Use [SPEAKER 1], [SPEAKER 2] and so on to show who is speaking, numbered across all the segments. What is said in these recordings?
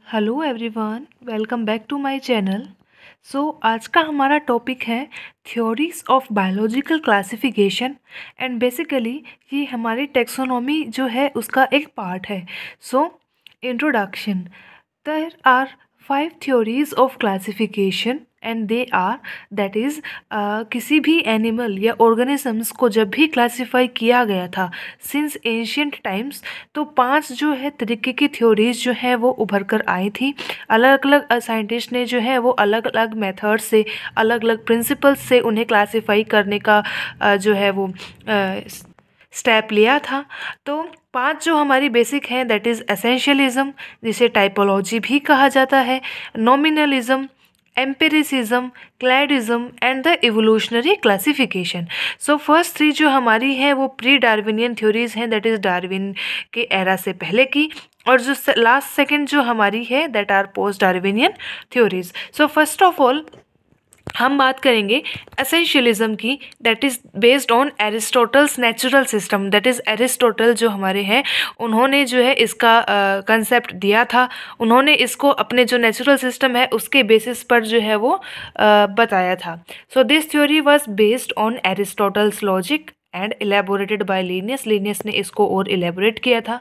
[SPEAKER 1] Hello everyone, welcome back to my channel. आज का हमारा टॉपिक है theories of biological classification and basically ये हमारी टेक्सोनॉमी जो है उसका एक पार्ट है। Introduction. There are 5 theories of classification and they are that is किसी भी एनिमल या ऑर्गेनिजम्स को जब भी क्लासिफाई किया गया था सिंस एंशियंट टाइम्स, तो 5 जो है तरीके की थ्योरीज जो है वो उभर कर आई थी। अलग अलग साइंटिस्ट ने जो है वो अलग अलग मेथड से, अलग अलग प्रिंसिपल्स से उन्हें क्लासिफाई करने का जो है वो स्टेप लिया था। तो 5 जो हमारी बेसिक हैं दैट इज़ एसेंशियलिज्म, जिसे टाइपोलॉजी भी कहा जाता है, nominalism, empiricism, cladism and the evolutionary classification. First 3 जो हमारी हैं वो प्री डार्विनियन थ्योरीज हैं, दैट इज़ डार्विन के एरा से पहले की, और जो लास्ट सेकंड जो हमारी है that R post Darwinian theories. First of all हम बात करेंगे एसेंशियलिज्म की, that is based on Aristotle's natural system. That is Aristotle जो हमारे हैं उन्होंने जो है इसका कंसेप्ट दिया था। उन्होंने इसको अपने जो नेचुरल सिस्टम है उसके बेसिस पर जो है वो बताया था। This theory was based on Aristotle's logic and elaborated by Linnaeus. Linnaeus ने इसको और एलेबोरेट किया था।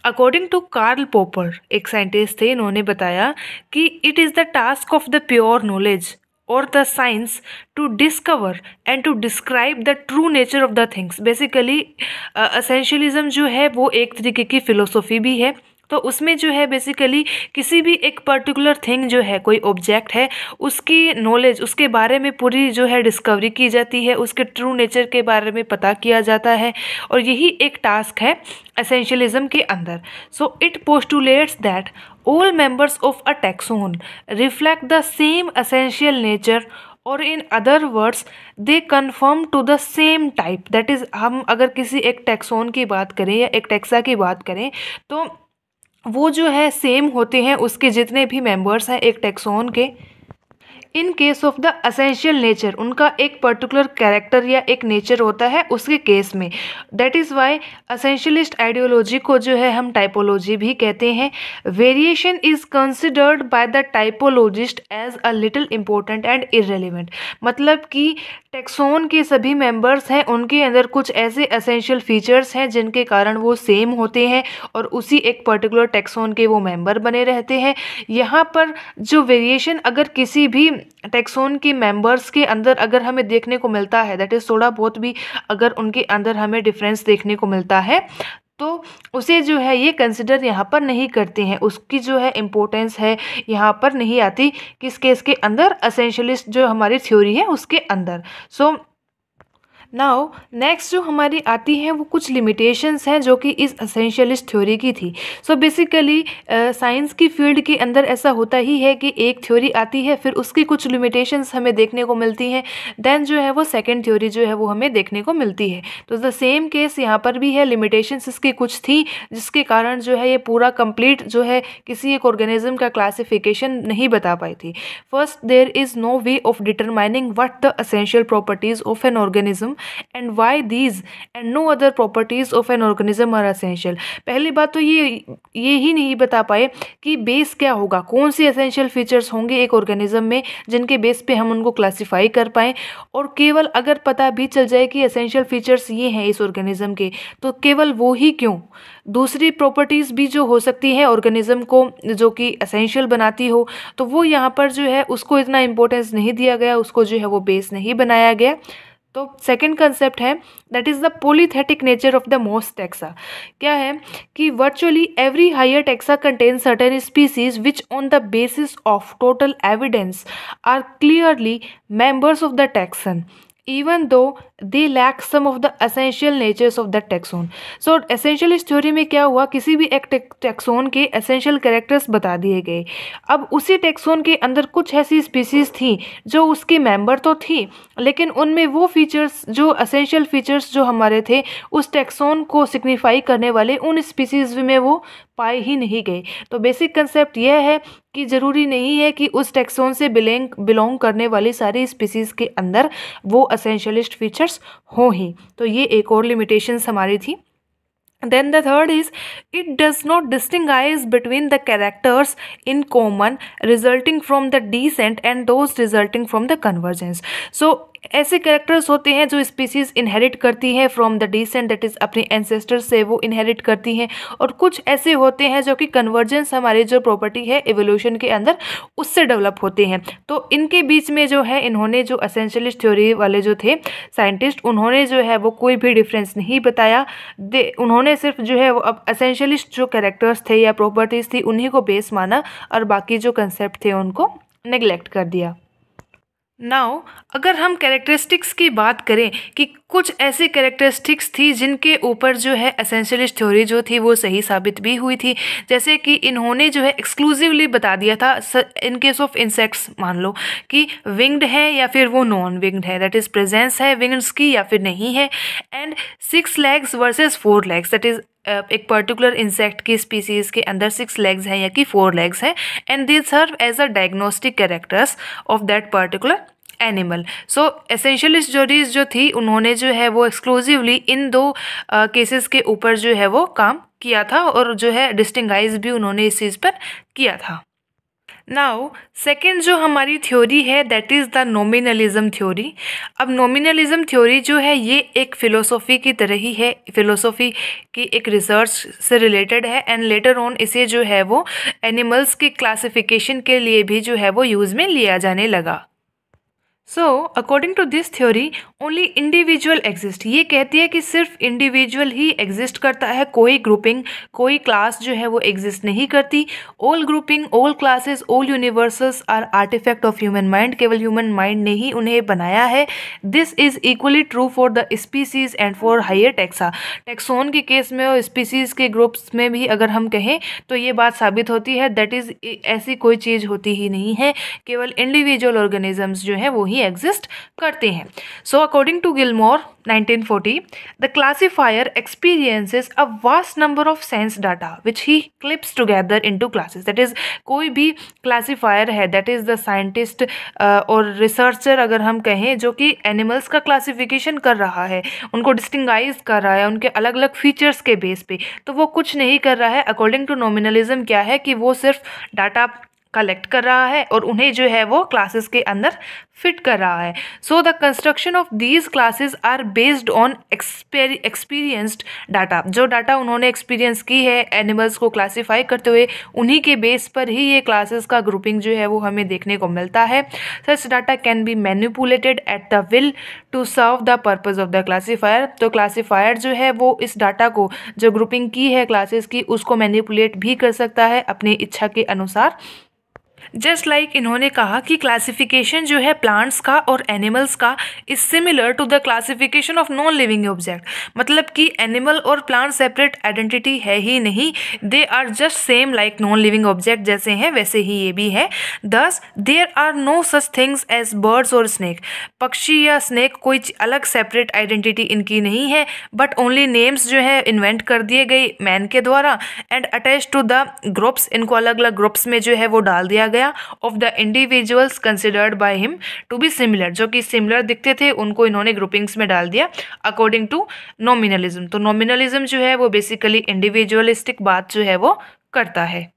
[SPEAKER 1] अकॉर्डिंग टू कार्ल पॉपर, एक साइंटिस्ट थे, इन्होंने बताया कि it is the task of the pure knowledge or the science to discover and to describe the true nature of the things। Basically essentialism जो है वो एक तरीके की फ़िलोसॉफी भी है। तो उसमें जो है बेसिकली किसी भी एक पर्टिकुलर थिंग जो है, कोई ऑब्जेक्ट है, उसकी नॉलेज, उसके बारे में पूरी जो है डिस्कवरी की जाती है, उसके ट्रू नेचर के बारे में पता किया जाता है, और यही एक टास्क है एसेंशियलिज्म के अंदर। It postulates that all members of a taxon reflect the same essential nature, और in other words they conform to the same type. That is, हम अगर किसी एक टैक्सोन की बात करें या एक टैक्सा की बात करें तो वो जो है सेम होते हैं, उसके जितने भी मेंबर्स हैं एक टैक्सोन के। In case of the essential nature, उनका एक पर्टिकुलर कैरेक्टर या एक नेचर होता है उसके केस में। That is why essentialist ideology को जो है हम टाइपोलॉजी भी कहते हैं। Variation is considered by the typologist as a little important and irrelevant. मतलब कि टेक्सोन के सभी मेंबर्स हैं, उनके अंदर कुछ ऐसे एसेंशियल फीचर्स हैं जिनके कारण वो सेम होते हैं और उसी एक पर्टिकुलर टेक्सोन के वो मेंबर बने रहते हैं। यहाँ पर जो वेरिएशन अगर किसी भी टेक्सोन के मेंबर्स के अंदर अगर हमें देखने को मिलता है, दैट इज़ थोड़ा बहुत भी अगर उनके अंदर हमें डिफरेंस देखने को मिलता है, तो उसे जो है ये कंसिडर यहाँ पर नहीं करते हैं, उसकी जो है इम्पोर्टेंस है यहाँ पर नहीं आती। किस केस के अंदर? एसेंशियलिस्ट जो हमारी थ्योरी है उसके अंदर। नाउ नेक्स्ट जो हमारी आती हैं वो कुछ लिमिटेशंस हैं जो कि इस एसेंशियलिस्ट थ्योरी की थी। बेसिकली साइंस की फील्ड के अंदर ऐसा होता ही है कि एक थ्योरी आती है, फिर उसकी कुछ लिमिटेशंस हमें देखने को मिलती हैं, देन जो है वो सेकंड थ्योरी जो है वो हमें देखने को मिलती है। तो द सेम केस यहाँ पर भी है, लिमिटेशंस इसकी कुछ थी जिसके कारण जो है ये पूरा कंप्लीट जो है किसी एक ऑर्गेनिज्म का क्लासिफिकेशन नहीं बता पाई थी। First, there is no way of determining what the essential properties of an organism and why these and no other properties of an organism are essential। पहली बात तो ये ही नहीं बता पाए कि बेस क्या होगा, कौन सी एसेंशियल फीचर्स होंगे एक ऑर्गेनिज्म में जिनके बेस पे हम उनको क्लासिफाई कर पाएँ। और केवल अगर पता भी चल जाए कि एसेंशियल फीचर्स ये हैं इस ऑर्गेनिज्म के, तो केवल वो ही क्यों, दूसरी प्रॉपर्टीज़ भी जो हो सकती हैं ऑर्गेनिज्म को जो कि एसेंशियल बनाती हो, तो वो यहाँ पर जो है उसको इतना इम्पोर्टेंस नहीं दिया गया, उसको जो है वो बेस नहीं बनाया गया। तो सेकंड कंसेप्ट है that is the polythetic nature of the most taxa. क्या है कि virtually every higher taxa contain certain species which on the basis of total evidence are clearly members of the taxon even though they lack some of the essential natures of the taxon। Essentialist theory में क्या हुआ, किसी भी एक taxon के essential characters बता दिए गए। अब उसी टैक्सोन के अंदर कुछ ऐसी स्पीसीज थी जो उसके मेंबर तो थी, लेकिन उनमें वो फीचर्स जो एसेंशियल फीचर्स जो हमारे थे उस टैक्सोन को सिग्निफाई करने वाले उन स्पीसीज में वो पाए ही नहीं गए। तो बेसिक कंसेप्ट यह है कि ज़रूरी नहीं है कि उस टैक्सोन से बिलोंग करने वाली सारी स्पीसीज़ के अंदर वो एसेंशियलिस्ट फीचर्स हों ही। तो ये एक और लिमिटेशंस हमारी थी। Then the third is, it does not distinguish between the characters in common resulting from the descent and those resulting from the convergence. So ऐसे कैरेक्टर्स होते हैं जो स्पीसीज इनहेरिट करती हैं from the descent, that is अपने ancestors से वो inherit करती हैं, और कुछ ऐसे होते हैं जो कि कन्वर्जेंस हमारी जो प्रॉपर्टी है एवोल्यूशन के अंदर उससे डेवलप होते हैं। तो इनके बीच में जो है इन्होंने जो एसेंशियलिस्ट थ्योरी वाले जो थे साइंटिस्ट, उन्होंने जो है वो कोई भी डिफरेंस नहीं बताया। उन्होंने सिर्फ जो है वो अब एसेंशियलिस्ट जो कैरेक्टर्स थे या प्रॉपर्टीज़ थी उन्हीं को बेस माना और बाकी जो कंसेप्ट थे उनको नेग्लेक्ट कर दिया। नाउ अगर हम कैरेक्टरिस्टिक्स की बात करें कि कुछ ऐसी कैरेक्टरिस्टिक्स थी जिनके ऊपर जो है एसेंशियलिस्ट थ्योरी जो थी वो सही साबित भी हुई थी, जैसे कि इन्होंने जो है एक्सक्लूसिवली बता दिया था इन केस ऑफ इंसेक्ट्स, मान लो कि विंग्ड है या फिर वो नॉन विंग्ड है, दैट इज़ प्रेजेंस है विंग्स की या फिर नहीं है, and 6 legs versus 4 legs, that is एक पर्टिकुलर इंसेक्ट की स्पीसीज़ के अंदर 6 legs हैं या कि 4 legs हैं, and they serve as a diagnostic characters of that particular animal. So essentialist theories जो थी उन्होंने जो है वो एक्सक्लूसिवली इन दो केसेस के ऊपर जो है वो काम किया था और जो है डिस्टिंगाइज भी उन्होंने इस चीज़ पर किया था। नाउ सेकेंड जो हमारी थ्योरी है दैट इज़ द नॉमिनलिज्म थ्योरी। अब नॉमिनलिज्म थ्योरी जो है ये एक फ़िलोसॉफी की तरह ही है, फ़िलोसॉफी की एक रिसर्च से रिलेटेड है, एंड लेटर ऑन इसे जो है वो एनिमल्स की क्लासिफिकेशन के लिए भी जो है वो यूज़ में लिया जाने लगा। So according to this theory only individual exist, ये कहती है कि सिर्फ इंडिविजुअल ही एग्जिस्ट करता है, कोई ग्रुपिंग कोई क्लास जो है वो एग्जिस्ट नहीं करती। All grouping all classes all universals are artefact of human mind, केवल ह्यूमन माइंड ने ही उन्हें बनाया है। This is equally true for the species and for higher taxa. Taxon के केस में और स्पीसीज़ के ग्रुप्स में भी अगर हम कहें तो ये बात साबित होती है दैट इज़ ऐसी कोई चीज़ होती ही नहीं है, केवल इंडिविजुअल ऑर्गेनिजम्स जो हैं वो ही एग्जिस्ट करते हैं। So according to Gilmour 1940 the classifier experiences a vast number of sense data which he clips together into classes, that is कोई भी क्लासिफायर है दैट इज़ द साइंटिस्ट और रिसर्चर अगर हम कहें जो कि एनिमल्स का क्लासिफिकेशन कर रहा है, उनको डिस्टिंगाइज कर रहा है उनके अलग अलग फीचर्स के बेस पे, तो वो कुछ नहीं कर रहा है। अकॉर्डिंग टू नॉमिनलिज्म क्या है कि वो सिर्फ डाटा कलेक्ट कर रहा है और उन्हें जो है वो क्लासेस के अंदर फिट कर रहा है। So the construction of these classes are based on experienced data, जो डाटा उन्होंने एक्सपीरियंस की है एनिमल्स को क्लासीफाई करते हुए उन्हीं के बेस पर ही ये क्लासेस का ग्रुपिंग जो है वो हमें देखने को मिलता है। Such data can be manipulated at the will to serve the purpose of the classifier. तो क्लासीफायर जो है वो इस डाटा को जो ग्रुपिंग की है क्लासेस की उसको मैनिपुलेट भी कर सकता है अपनी इच्छा के अनुसार। जस्ट लाइक इन्होंने कहा कि क्लासिफिकेशन जो है प्लांट्स का और एनिमल्स का is similar to the classification of non living object, मतलब कि एनिमल और प्लांट सेपरेट आइडेंटिटी है ही नहीं, they are just same like non living object जैसे हैं वैसे ही ये भी है। Thus there are no such things as birds और स्नेक, पक्षी या स्नेक कोई अलग सेपरेट आइडेंटिटी इनकी नहीं है, बट ओनली नेम्स जो है इन्वेंट कर दिए गए मैन के द्वारा and attach to the groups, इनको अलग अलग ग्रुप्स में जो है वो डाल दिया गया of the individuals considered by him to be similar, जो कि सिमिलर दिखते थे उनको इन्होंने ग्रुपिंग्स में डाल दिया अकॉर्डिंग टू नॉमिनलिज्म। तो नॉमिनलिज्म जो है वो बेसिकली इंडिविजुअलिस्टिक बात जो है वो करता है।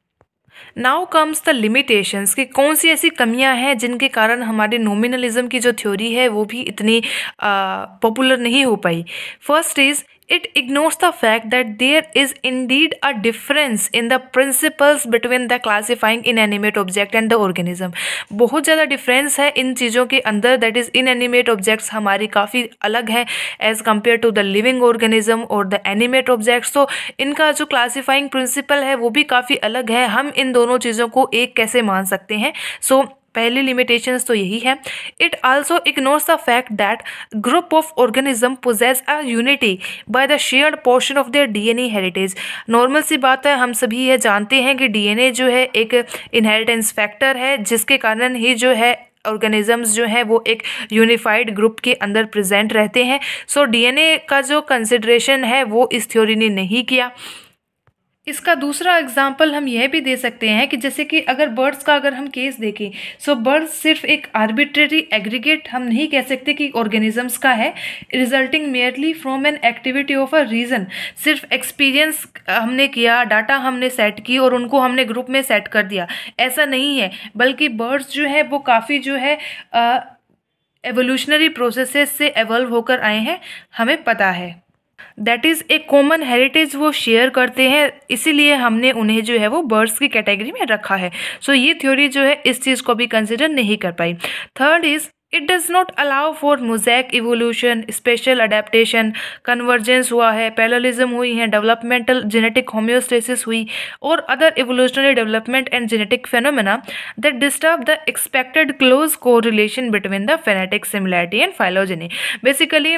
[SPEAKER 1] नाउ कम्स द लिमिटेशंस कि कौन सी ऐसी कमियां हैं जिनके कारण हमारे नॉमिनलिज्म की जो थ्योरी है वो भी इतनी पॉपुलर नहीं हो पाई। First is it ignores the fact that there is indeed a difference in the principles between the classifying inanimate object and the organism। बहुत ज़्यादा डिफरेंस है इन चीज़ों के अंदर, दैट इज़ इनएनिमेट ऑब्जेक्ट्स हमारी काफ़ी अलग है as compare to the living organism और द एनिमेट ऑब्जेक्ट्स। तो इनका जो क्लासीफाइंग प्रिंसिपल है वो भी काफ़ी अलग है, हम इन दोनों चीज़ों को एक कैसे मान सकते हैं। सो पहली लिमिटेशंस तो यही है। It also ignores the fact that group of organism possess a unity by the shared portion of their DNA heritage. Normal सी बात है, हम सभी ये जानते हैं कि डीएनए जो है एक इनहेरिटेंस फैक्टर है जिसके कारण ही जो है ऑर्गेनिजम्स जो है वो एक यूनिफाइड ग्रुप के अंदर प्रेजेंट रहते हैं। सो डीएनए का जो कंसिडरेशन है वो इस थ्योरी ने नहीं किया। इसका दूसरा एग्जाम्पल हम यह भी दे सकते हैं कि जैसे कि अगर बर्ड्स का अगर हम केस देखें, सो बर्ड्स सिर्फ एक आर्बिट्रेरी एग्रीगेट हम नहीं कह सकते कि ऑर्गेनिजम्स का है, resulting merely from an activity of a reason. सिर्फ एक्सपीरियंस हमने किया, डाटा हमने सेट की और उनको हमने ग्रुप में सेट कर दिया, ऐसा नहीं है। बल्कि बर्ड्स जो है वो काफ़ी जो है एवोल्यूशनरी प्रोसेसेस से एवॉल्व होकर आए हैं, हमें पता है। That is a common heritage वो शेयर करते हैं, इसीलिए हमने उन्हें जो है वो बर्ड्स की कैटेगरी में रखा है। सो ये थ्योरी जो है इस चीज़ को भी कंसिडर नहीं कर पाई। Third is it does not allow for mosaic evolution, special adaptation, convergence हुआ है, पैरेललिज्म हुई है, डेवलपमेंटल जेनेटिक होम्योस्टेसिस हुई और other evolutionary development and genetic phenomena that disturb the expected close correlation between the phonetic similarity and phylogeny. Basically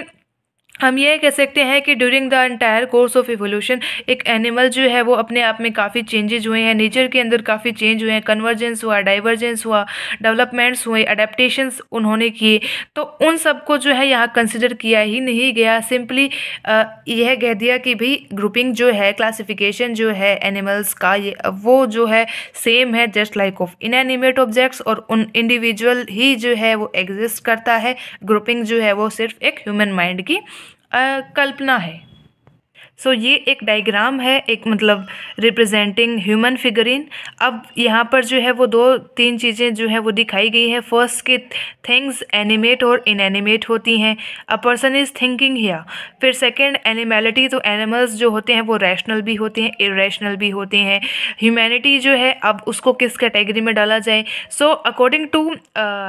[SPEAKER 1] हम ये कह सकते हैं कि during the entire course of evolution एक एनिमल जो है वो अपने आप में काफ़ी चेंजेज हुए हैं, नेचर के अंदर काफ़ी चेंज हुए हैं, कन्वर्जेंस हुआ, डाइवर्जेंस हुआ, डेवलपमेंट्स हुए, अडेप्टेशंस उन्होंने किए। तो उन सब को जो है यहाँ कंसिडर किया ही नहीं गया। सिंपली यह कह दिया कि भाई ग्रुपिंग जो है, क्लासिफिकेशन जो है एनिमल्स का, ये वो जो है सेम है just like of inanimate objects, और उन इंडिविजुअल ही जो है वो एग्जिस्ट करता है। ग्रुपिंग जो है वो सिर्फ एक ह्यूमन माइंड की कल्पना है। सो ये एक डायग्राम है, एक मतलब रिप्रेजेंटिंग ह्यूमन फिगरिन। अब यहाँ पर जो है वो 2-3 चीज़ें जो है वो दिखाई गई है। फर्स्ट कि थिंग्स एनिमेट और इनएनिमेट होती हैं, a person is thinking here. फिर सेकंड एनिमैलिटी, तो एनिमल्स जो होते हैं वो रैशनल भी होते हैं, इरेशनल भी होते हैं। ह्यूमैनिटी जो है, अब उसको किस कैटेगरी में डाला जाए। सो अकॉर्डिंग टू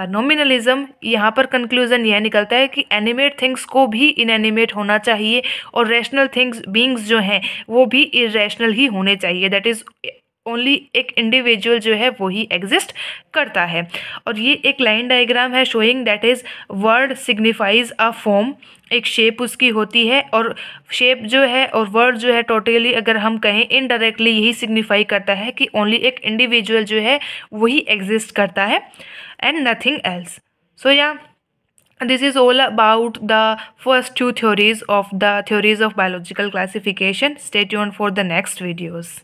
[SPEAKER 1] नॉमिनलिज्म यहाँ पर कंक्लूजन यह निकलता है कि एनिमेट थिंग्स को भी इनएनिमेट होना चाहिए और रैशनल थिंग्स बींग्स जो हैं वो भी इरेशनल ही होने चाहिए। दैट इज़ ओनली एक इंडिविजुअल जो है वो ही एग्जिस्ट करता है। और ये एक लाइन डायग्राम है showing that is word signifies a form, एक शेप उसकी होती है, और शेप जो है और वर्ड जो है टोटली अगर हम कहें इनडायरेक्टली यही सिग्निफाई करता है कि ओनली एक इंडिविजुअल जो है वही एग्जिस्ट करता है एंड नथिंग एल्स। सो या this is all about the first 2 theories of the theories of biological classification. Stay tuned for the next videos.